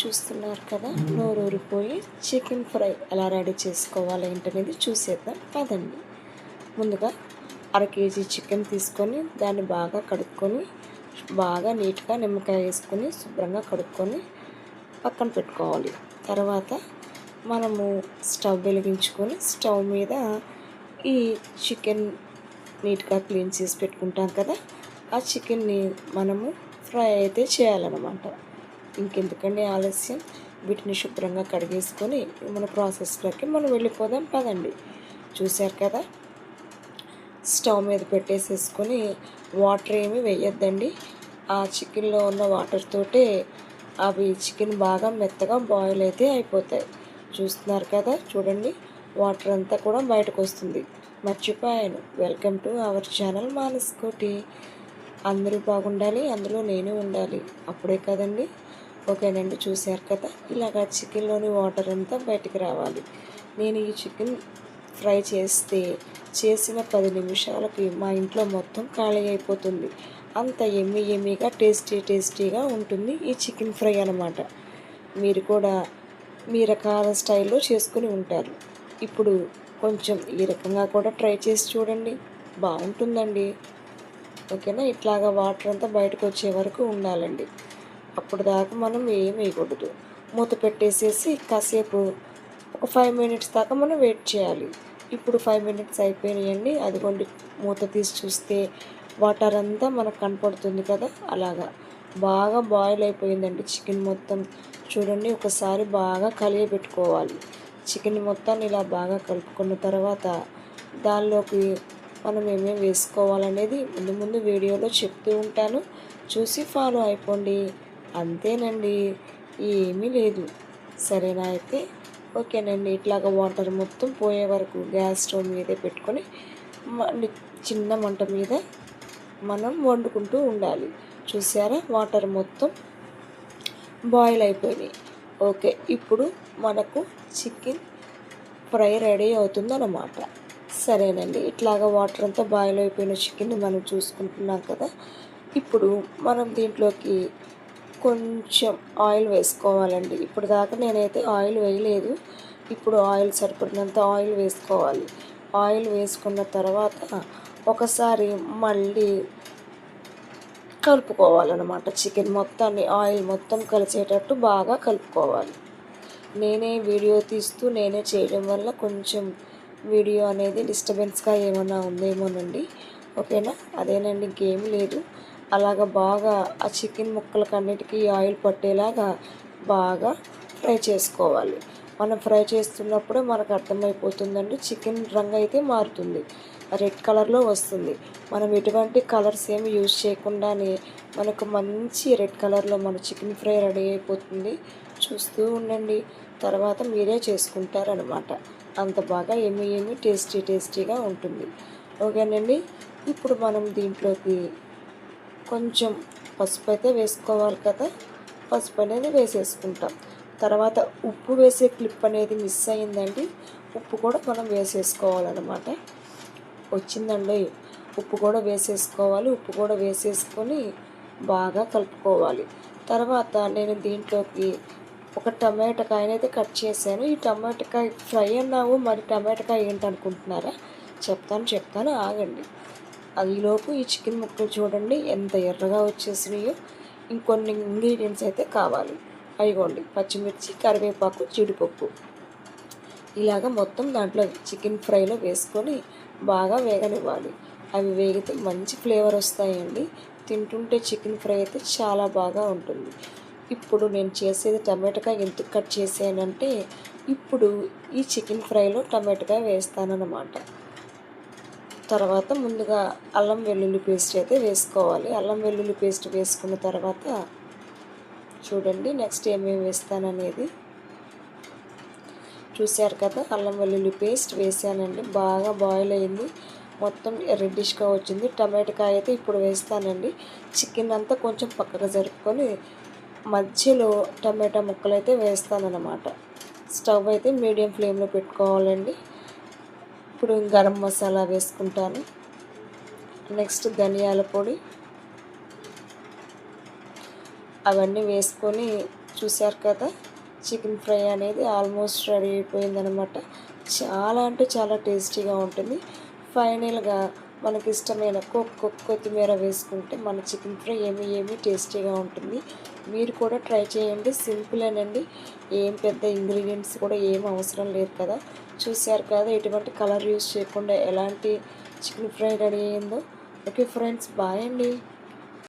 చూస్తున్నారు కదా, నోరూరిపోయి chicken fry ఎలా రెడీ చేసుకోవాలి ఏంటనేది చూసేద్దాం పదండి. ముందుగా కేజీ చికెన్ తీసుకొని దాన్ని బాగా కడుక్కొని బాగా నీట్గా నిమ్మకాయ వేసుకొని శుభ్రంగా కడుక్కొని పక్కన పెట్టుకోవాలి. తర్వాత మనము స్టవ్ వెలిగించుకొని స్టవ్ మీద ఈ చికెన్ నీట్గా క్లీన్ చేసి పెట్టుకుంటాం కదా, ఆ చికెన్ని మనము ఫ్రై అయితే చేయాలన్నమాట. ఇంకెందుకండి ఆలస్యం, వీటిని శుభ్రంగా కడిగేసుకొని మన ప్రాసెస్లోకి మనం వెళ్ళిపోదాం పదండి. చూశారు కదా, స్టవ్ మీద పెట్టేసేసుకొని వాటర్ ఏమీ వేయొద్దండి. ఆ చికెన్లో ఉన్న వాటర్ తోటే అవి చికెన్ బాగా మెత్తగా బాయిల్ అయితే అయిపోతాయి. చూస్తున్నారు కదా, చూడండి వాటర్ అంతా కూడా బయటకు వస్తుంది. మర్చిపోయాను, వెల్కమ్ టు అవర్ ఛానల్ మానసుకోటి. అందరూ బాగుండాలి, అందులో నేను ఉండాలి, అప్పుడే కదండి. ఓకేనండి, చూశారు కదా, ఇలాగా చికెన్లోని వాటర్ అంతా బయటికి రావాలి. నేను ఈ చికెన్ ఫ్రై చేసిన 10 నిమిషాలకి మా ఇంట్లో మొత్తం ఖాళీ అయిపోతుంది. అంత ఎమ్మీగా టేస్టీగా ఉంటుంది ఈ చికెన్ ఫ్రై అన్నమాట. మీరు కూడా మీ రకాల స్టైల్లో చేసుకుని ఉంటారు. ఇప్పుడు కొంచెం ఈ రకంగా కూడా ట్రై చేసి చూడండి, బాగుంటుందండి. ఓకేనా, ఇట్లాగా వాటర్ అంతా బయటకు వచ్చే వరకు ఉండాలండి. అప్పుడు దాకా మనం ఏం వేయకూడదు. మూత పెట్టేసేసి కాసేపు ఒక 5 మినిట్స్ దాకా మనం వెయిట్ చేయాలి. ఇప్పుడు 5 మినిట్స్ అయిపోయినాయండి. అదిగోండి, మూత తీసి చూస్తే వాటర్ అంతా మనకు కనపడుతుంది కదా, అలాగా బాగా బాయిల్ అయిపోయిందండి చికెన్ మొత్తం. చూడండి, ఒకసారి బాగా కలియబెట్టుకోవాలి. చికెన్ మొత్తాన్ని ఇలా బాగా కలుపుకున్న తర్వాత దానిలోకి మనం ఏమేమి వేసుకోవాలనేది ముందు వీడియోలో చెప్తూ ఉంటాను, చూసి ఫాలో అయిపోండి. అంతేనండి, ఏమీ లేదు. సరేనా? అయితే ఓకేనండి. ఇట్లాగ వాటర్ మొత్తం పోయే వరకు గ్యాస్ స్టవ్ మీదే పెట్టుకొని చిన్న మంట మీద మనం వండుకుంటూ ఉండాలి. చూసారా, వాటర్ మొత్తం బాయిల్ అయిపోయినాయి. ఓకే, ఇప్పుడు మనకు చికెన్ ఫ్రై రెడీ అవుతుందన్నమాట. సరేనండి, ఇట్లాగ వాటర్ అంతా బాయిల్ అయిపోయిన చికెన్ని మనం చూసుకుంటున్నాం కదా. ఇప్పుడు మనం దీంట్లోకి కొంచెం ఆయిల్ వేసుకోవాలండి. ఇప్పుడు దాకా నేనైతే ఆయిల్ వేయలేదు. ఇప్పుడు ఆయిల్ సరిపడినంత ఆయిల్ వేసుకోవాలి. ఆయిల్ వేసుకున్న తర్వాత ఒకసారి మళ్ళీ కలుపుకోవాలన్నమాట. చికెన్ మొత్తాన్ని ఆయిల్ మొత్తం కలిసేటట్టు బాగా కలుపుకోవాలి. నేనే వీడియో తీస్తూ నేనే చేయడం వల్ల కొంచెం వీడియో అనేది డిస్టర్బెన్స్గా ఏమన్నా ఉందేమోనండి. ఓకేనా, అదేనండి, ఇంకేమీ లేదు. అలాగ బాగా ఆ చికెన్ ముక్కలకు అన్నిటికీ ఆయిల్ పట్టేలాగా బాగా ఫ్రై చేసుకోవాలి. మనం ఫ్రై చేస్తున్నప్పుడే మనకు అర్థమైపోతుందండి, చికెన్ రంగు అయితే మారుతుంది, రెడ్ కలర్లో వస్తుంది. మనం ఎటువంటి కలర్స్ ఏమి యూజ్ చేయకుండానే మనకు మంచి రెడ్ కలర్లో మన చికెన్ ఫ్రై రెడీ అయిపోతుంది. చూస్తూ ఉండండి, తర్వాత మీరే చేసుకుంటారనమాట. అంత బాగా ఏమి టేస్టీగా ఉంటుంది. ఓకేనండి, ఇప్పుడు మనం దీంట్లోకి కొంచెం పసుపు అయితే వేసుకోవాలి కదా, పసుపు అనేది వేసేసుకుంటాం. తర్వాత ఉప్పు వేసే క్లిప్ అనేది మిస్ అయిందండి, ఉప్పు కూడా మనం వేసేసుకోవాలన్నమాట. వచ్చిందండి, ఉప్పు కూడా వేసేసుకోవాలి. ఉప్పు కూడా వేసేసుకొని బాగా కలుపుకోవాలి. తర్వాత నేను దీంట్లోకి ఒక టమాటాకాయనైతే కట్ చేశాను. ఈ టమాటాకాయ ఫ్రై అన్నావు, మరి టమాటాకాయ ఏంటనుకుంటున్నారా? చెప్తాను, ఆగండి. అదిలోపు ఈ చికెన్ ముక్కలు చూడండి ఎంత ఎర్రగా వచ్చేసినాయో. ఇంకొన్ని ఇంగ్రీడియంట్స్ అయితే కావాలి. అయిగోండి, పచ్చిమిర్చి, కరివేపాకు, జీడిపప్పు, ఇలాగ మొత్తం దాంట్లో చికెన్ ఫ్రైలో వేసుకొని బాగా వేగనివ్వాలి. అవి వేగితే మంచి ఫ్లేవర్ వస్తాయండి. తింటుంటే చికెన్ ఫ్రై అయితే చాలా బాగా ఉంటుంది. ఇప్పుడు నేను చేసేది టమాటాకాయ ఎందుకు కట్ చేసానంటే, ఇప్పుడు ఈ చికెన్ ఫ్రైలో టమాటాకాయ వేస్తానన్నమాట. తర్వాత ముందుగా అల్లం వెల్లుల్లి పేస్ట్ అయితే వేసుకోవాలి. అల్లం వెల్లుల్లి పేస్ట్ వేసుకున్న తర్వాత చూడండి నెక్స్ట్ ఏమేమి వేస్తాననేది. చూశారు కదా, అల్లం వెల్లుల్లి పేస్ట్ వేసానండి. బాగా బాయిల్ అయింది, మొత్తం రెడ్డిష్గా వచ్చింది. టమాటాకాయ అయితే ఇప్పుడు వేస్తానండి. చికెన్ అంతా కొంచెం పక్కగా జరుపుకొని మధ్యలో టమాటా ముక్కలు అయితే వేస్తానన్నమాట. స్టవ్ అయితే మీడియం ఫ్లేమ్లో పెట్టుకోవాలండి. ఇప్పుడు గరం మసాలా వేసుకుంటాను. నెక్స్ట్ ధనియాల పొడి, అవన్నీ వేసుకొని చూశారు కదా, చికెన్ ఫ్రై అనేది ఆల్మోస్ట్ రెడీ అయిపోయిందనమాట. చాలా అంటే చాలా టేస్టీగా ఉంటుంది. ఫైనల్గా మనకి ఇష్టమైన కొత్తిమీర వేసుకుంటే మన చికెన్ ఫ్రై ఏమి టేస్టీగా ఉంటుంది. మీరు కూడా ట్రై చేయండి. సింపులేనండి, ఏం పెద్ద ఇంగ్రీడియంట్స్ కూడా ఏం అవసరం లేదు కదా. చూశారు కదా ఎటువంటి కలర్ యూస్ చేయకుండా ఎలాంటి చికెన్ ఫ్రై రెడీ అయ్యిందో. ఓకే ఫ్రెండ్స్, బాయ్ అండి.